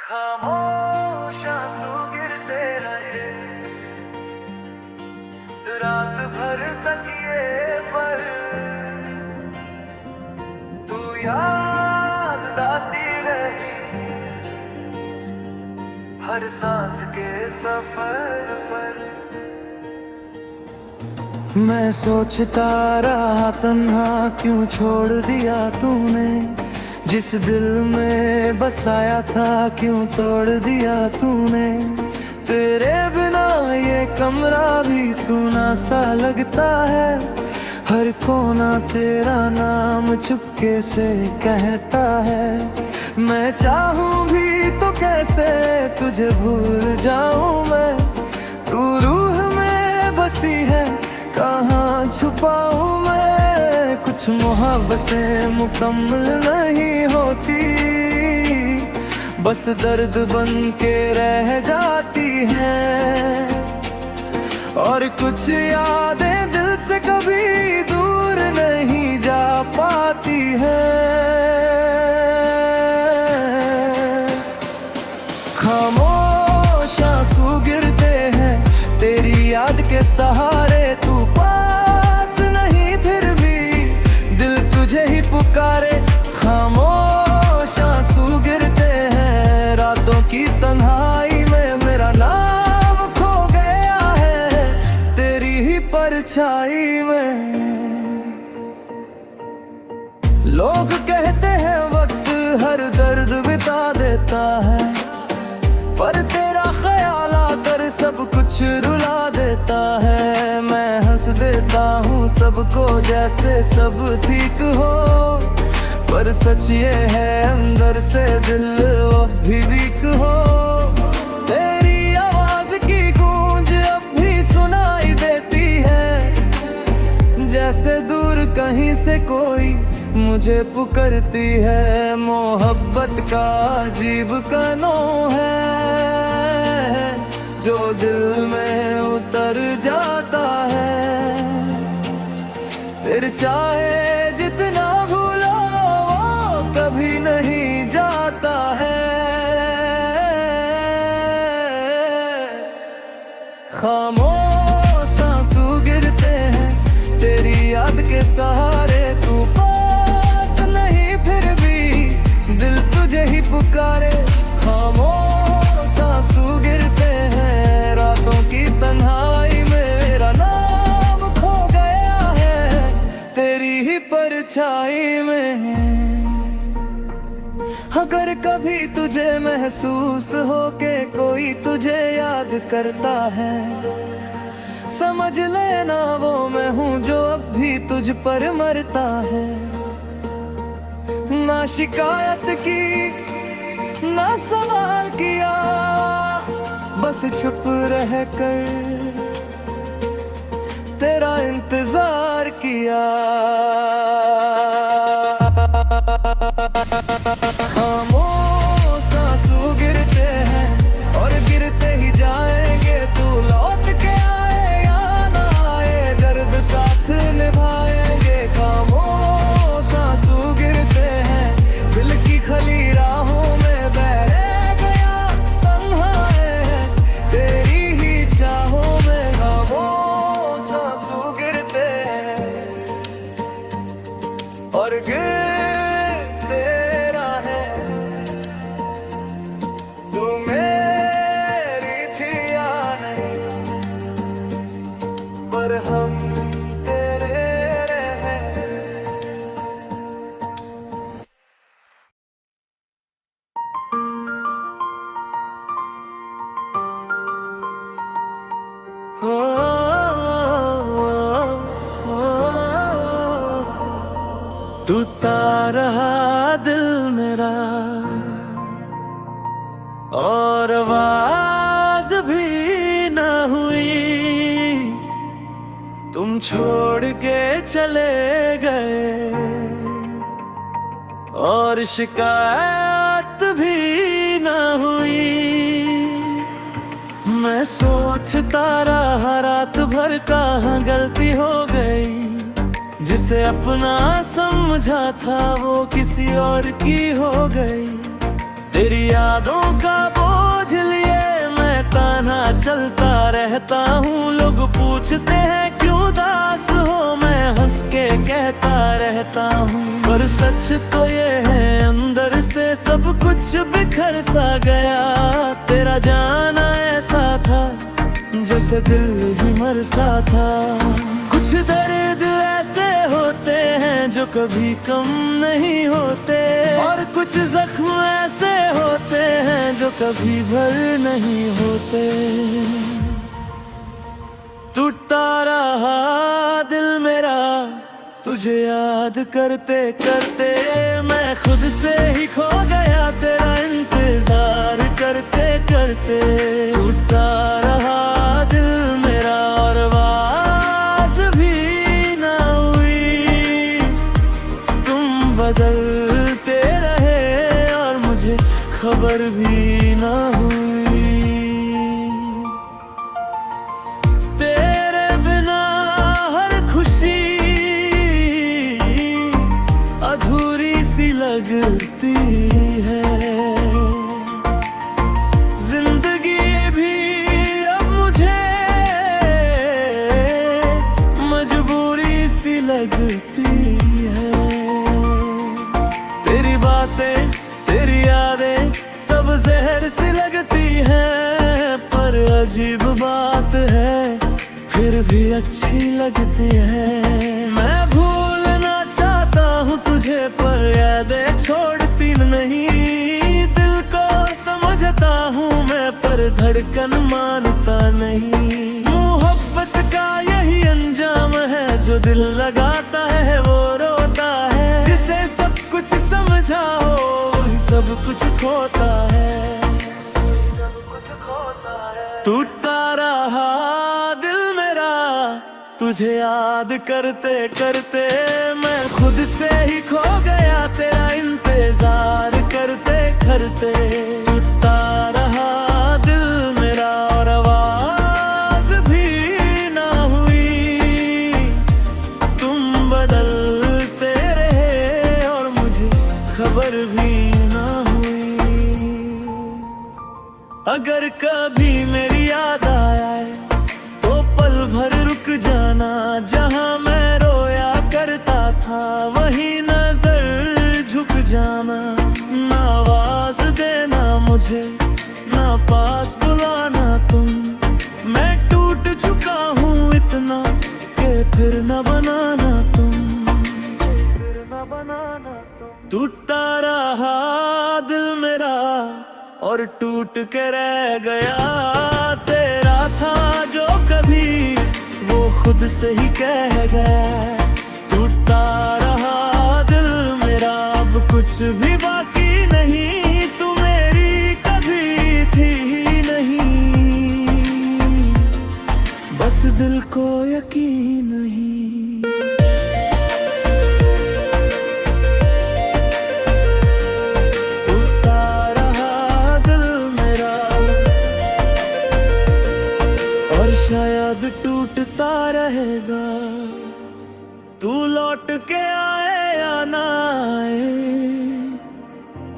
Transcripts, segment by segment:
खामोश आंसू गिरते रहे रात भर तकिए पर। तू याद आती रही हर सांस के सफर पर। मैं सोचता रहा तन्हा क्यों छोड़ दिया तूने, जिस दिल में बसाया था क्यों तोड़ दिया तूने। तेरे बिना ये कमरा भी सूना सा लगता है, हर कोना तेरा नाम चुपके से कहता है। मैं चाहूं भी तो कैसे तुझे भूल जाऊं मैं, तू रूह में बसी है कहाँ छुपाऊं मैं। कुछ मोहब्बतें मुकम्मल नहीं होती, बस दर्द बन के रह जाती हैं। और कुछ यादें दिल से कभी दूर नहीं जा पाती हैं। खामोश आंसू गिरते हैं तेरी याद के सहारे, तू पास नहीं फिर भी दिल तुझे ही पुकारे। खामोश आंसू गिरते हैं रातों की तन्हाई में, मेरा नाम खो गया है तेरी ही परछाई में। लोग कहते हैं वक्त हर दर्द बिता देता है, पर तेरा ख्याल आकर सब कुछ रुला देता है। मैं हंस देता हूँ सबको जैसे सब ठीक हो, पर सच ये है अंदर से दिल भी वीक हो। तेरी आवाज की गूंज अब भी सुनाई देती है, जैसे दूर कहीं से कोई मुझे पुकारती है। मोहब्बत का अजीब कानून है जो दिल में उतर जाता है, फिर चाहे जितना भूलो वो कभी नहीं जाता है। खामोश आंसू गिरते हैं तेरी याद के सहारे, तू पास नहीं फिर भी दिल तुझे ही पुकारे। खामोश आंसू गिरते हैं रातों की तन्हाई में, मेरा नाम खो गया है तेरी ही परछाई में। अगर कभी तुझे महसूस हो के कोई तुझे याद करता है, समझ लेना वो मैं हूँ जो अब भी तुझ पर मरता है। ना शिकायत की ना सवाल किया, बस चुप रह कर तेरा इंतजार किया। खामोश आंसू गिरते हैं और गिरते ही जाएंगे, तू लौट के आए या ना आए दर्द साथ निभाएंगे। खामोश आंसू गिरते हैं दिल की खली राहों में बह गया तन्हाए तेरी ही चाहों में। खामोश आंसू गिरते हैं और गिरते रहे, तू मेरी थी या नहीं, पर हम तेरे रहे। तू रहा दिल मेरा और आवाज भी न हुई, तुम छोड़ के चले गए और शिकायत भी न हुई। मैं सोचता रहा रात भर कहाँ गलती हो गई, जिसे अपना समझा था वो किसी और की हो गई। तेरी यादों का बोझ लिए मैं ताना चलता रहता हूँ। लोग पूछते हैं क्यों दास हो, मैं हंस के कहता रहता हूँ। पर सच तो ये है अंदर से सब कुछ बिखर सा गया। तेरा जाना ऐसा था जैसे दिल ही मर सा था। कुछ दर्द ऐसे होते हैं जो कभी कम नहीं होते, और कुछ जख्म ऐसे होते हैं जो कभी भर नहीं होते। टूटता रहा दिल मेरा तुझे याद करते करते, मैं खुद से ही खो गया तेरा इंतजार करते करते। टूटता रहा दिल मेरा और आवाज भी ना हुई। तुम बदलते रहे और मुझे खबर भी ना हुई। तेरे बिना हर खुशी अधूरी सी लगती है। जिंदगी भी अब मुझे मजबूरी सी लगती है। तेरी बातें तेरी यादें सब जहर सी लगती है, पर अजीब बात है फिर भी अच्छी लगती है। मैं भूलना चाहता हूँ तुझे पर यादें छोड़ती नहीं। दिल को समझता हूँ मैं पर धड़कन मानता नहीं। मोहब्बत का यही अंजाम है, जो दिल लगाता है वो रोता है। जिसे सब कुछ समझा हो वही सब कुछ खोता है। टूटता रहा दिल मेरा तुझे याद करते करते, मैं खुद से ही खो गया तेरा इंतजार करते करते। टूटता रहा दिल मेरा और आवाज भी ना हुई। तुम बदलते रहे और मुझे खबर भी ना हुई। अगर कभी मेरी याद आए तो पल भर रुक जाना। जहाँ मैं रोया करता था वही नजर झुक जाना। ना आवाज देना मुझे ना पास बुलाना तुम। मैं टूट चुका हूँ इतना कि फिर न बनाना तुम। टूटता रहा दिल मेरा और टूट के रह गया। तेरा था जो कभी वो खुद से ही कह गया। टूटता रहा दिल मेरा अब कुछ भी बाकी नहीं। तू मेरी कभी थी ही नहीं, बस दिल को यकीन नहीं। शायद टूटता रहेगा, तू लौट के आए या ना आए,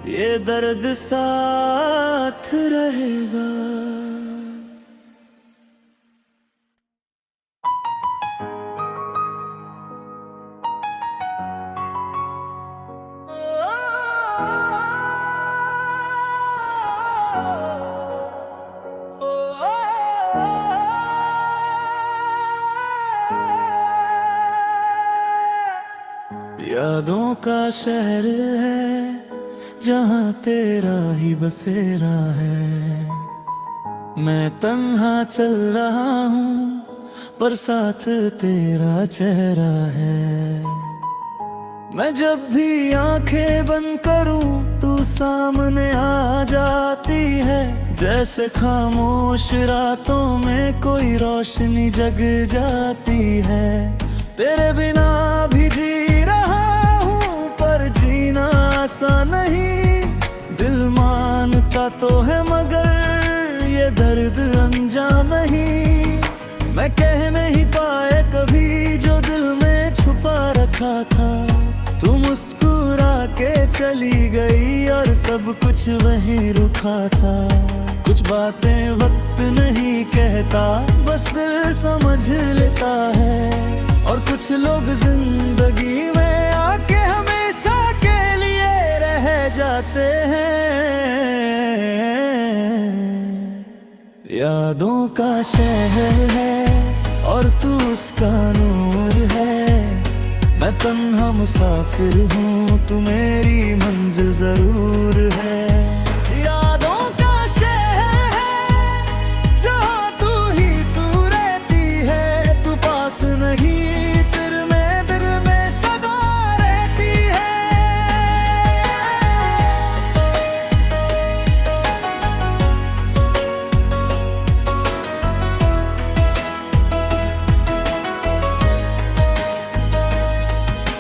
ये दर्द साथ रहेगा। यादों का शहर है जहाँ तेरा ही बसेरा है। मैं तन्हा चल रहा हूँ पर साथ तेरा चेहरा है। मैं जब भी आंखें बंद करूँ तू सामने आ जाती है। जैसे खामोश रातों में कोई रोशनी जग जाती है। तेरे बिना भी जी रहा हूँ पर जीना आसान नहीं। दिल मानता तो है मगर ये दर्द अनजान नहीं। मैं कह नहीं पाए कभी जो दिल में छुपा रखा था। तू मुस्कुरा के चली गई और सब कुछ वहीं रुका था। कुछ बातें वक्त नहीं कहता, बस दिल समझ लेता है। और कुछ लोग जिंदगी में आके हमेशा के लिए रह जाते हैं। यादों का शहर है और तू उसका नूर है। मैं तन्हा मुसाफिर हूँ, तू मेरी मंजिल जरूर है।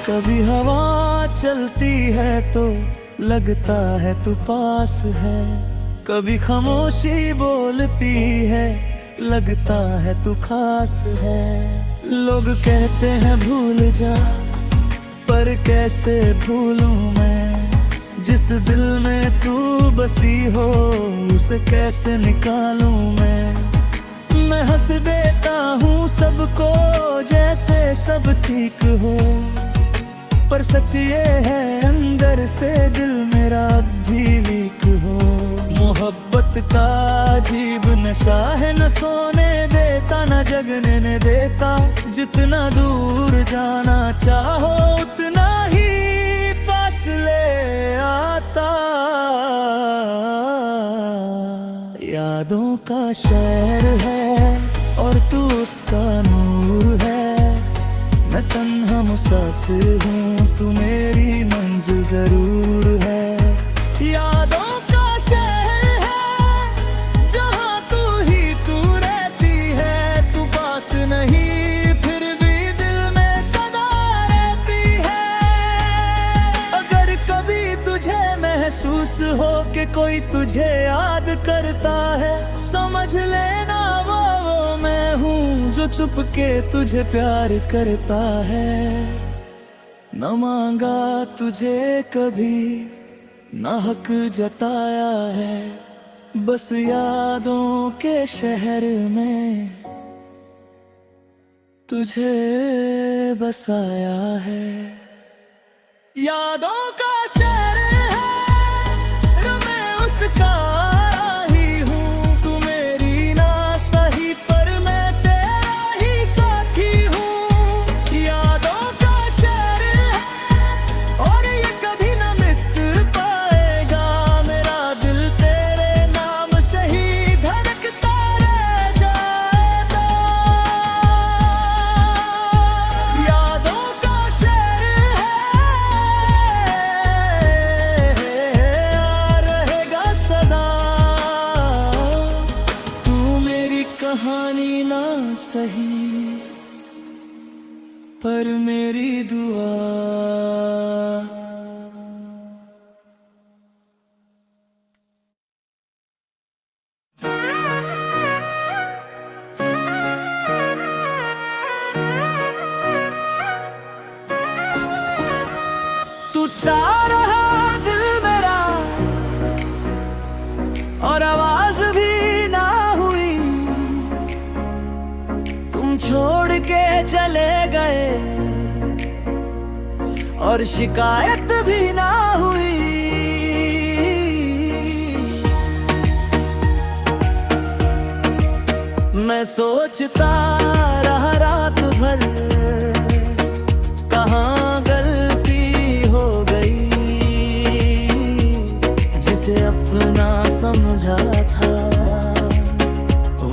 कभी हवा चलती है तो लगता है तू पास है। कभी खामोशी बोलती है, लगता है तू खास है। लोग कहते हैं भूल जा, पर कैसे भूलूं मैं। जिस दिल में तू बसी हो, उसे कैसे निकालूं मैं हंस देता हूँ सबको जैसे सब ठीक हो, पर सच ये है अंदर से दिल मेरा भी वीक हो। मोहब्बत का अजीब नशा है, न सोने देता न जगने ने देता। जितना दूर जाना चाहो उतना ही पास ले आता। यादों का शहर है और तू उसका नूर है। मैं तन्हा मुसाफिर हूँ, तू मेरी मंजिल जरूर है। यादों का शहर है जहाँ तू ही तू रहती है। तू पास नहीं फिर भी दिल में सदा रहती है। अगर कभी तुझे महसूस हो कि कोई तुझे याद करता है, समझ लेना वो मैं हूँ जो चुप के तुझे प्यार करता है। न मांगा तुझे कभी, न हक जताया है, बस यादों के शहर में तुझे बसाया है। यादों का शहर है मैं उसका ही हूँ। तू मेरी ना सही पर मैं तेरा ही साथी हूँ। यादों का शहर है और ये कभी न मिट पाएगा। मेरा दिल तेरे नाम से ही धड़कता रह जाएगा। यादों का शहर रहेगा सदा। तू मेरी कहानी ना सही पर मेरी दुआ। टूटा रहा दिल मेरा और आवाज भी ना हुई। तुम छोड़ के चले गए और शिकायत भी ना हुई। मैं सोचता रहा रात भर कहाँ गलती हो गई। जिसे अपना समझा था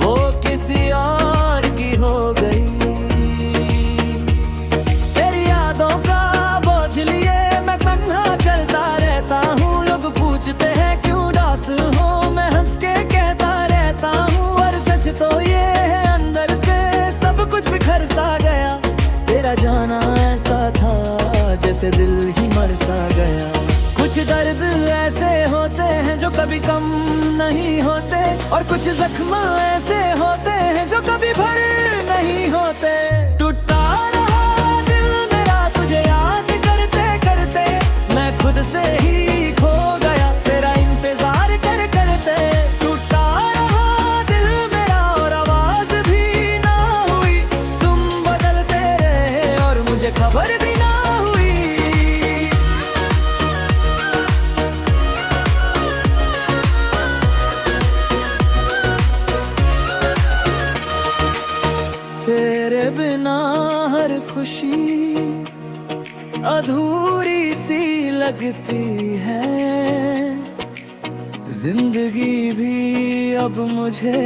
वो किसी और की हो गई। तेरी यादों का बोझ लिए मैं तन्हा चलता रहता हूँ। लोग पूछते हैं क्यों उदास हो, मैं हंस के कहता रहता हूँ। और सच तो ये है अंदर से सब कुछ बिखर सा गया। तेरा जाना ऐसा था जैसे दिल ही मर सा गया। कुछ दर्द ऐसे होते हैं जो कभी कम नहीं होते, और कुछ जख्म ऐसे होते हैं जो कभी भर नहीं होते। टूटा रहा दिल मेरा तुझे याद करते करते, मैं खुद से ही खो गया तेरा इंतजार कर करते। टूटा रहा दिल मेरा और आवाज भी ना हुई, तुम बदलते रहे और मुझे खबर भी ना हुई। तेरे बिना हर खुशी अधूरी सी लगती है, जिंदगी भी अब मुझे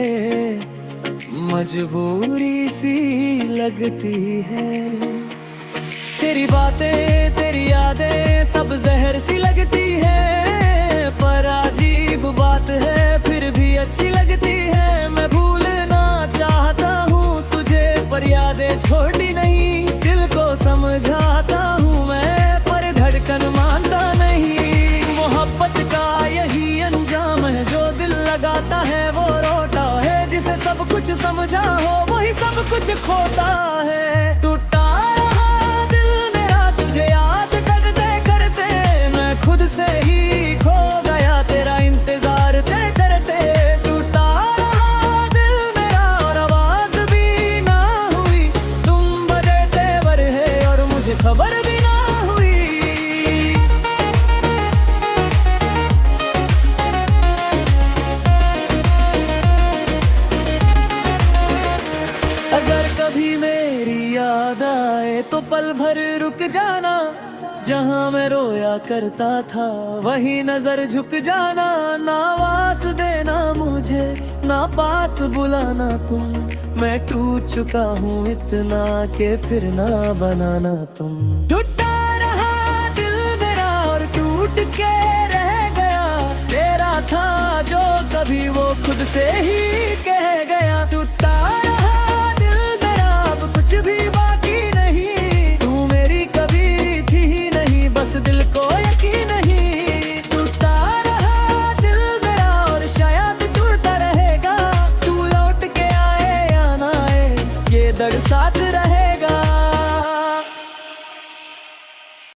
मजबूरी सी लगती है। तेरी बातें तेरी यादें सब जहर सी लगती है, पर अजीब बात है फिर भी अच्छी लगती है। मैं भूलना चाहता हूँ तुझे पर यादें छोड़ी नहीं, दिल को समझाता हूँ मैं पर धड़कन मानता नहीं। मोहब्बत का यही अंजाम है, जो दिल लगाता है वो रोता है, जिसे सब कुछ समझा हो वही सब कुछ खोता है। टूटा रहा दिल मेरा तुझे याद करते करते, मैं खुद से ही खो गया तेरा इंतजार करते करते। टूटा रहा दिल मेरा और आवाज भी ना हुई, तुम बदलते रहे और मुझे खबर भी ना हुई। अगर कभी मेरी याद आए तो पल भर रुक जाना, जहाँ मैं रोया करता था वही नजर झुक जाना। ना आवाज देना मुझे ना पास बुलाना तुम, मैं टूट चुका हूँ इतना के फिर ना बनाना तुम। टूटा रहा दिल मेरा और टूट के रह गया, तेरा था जो कभी वो खुद से ही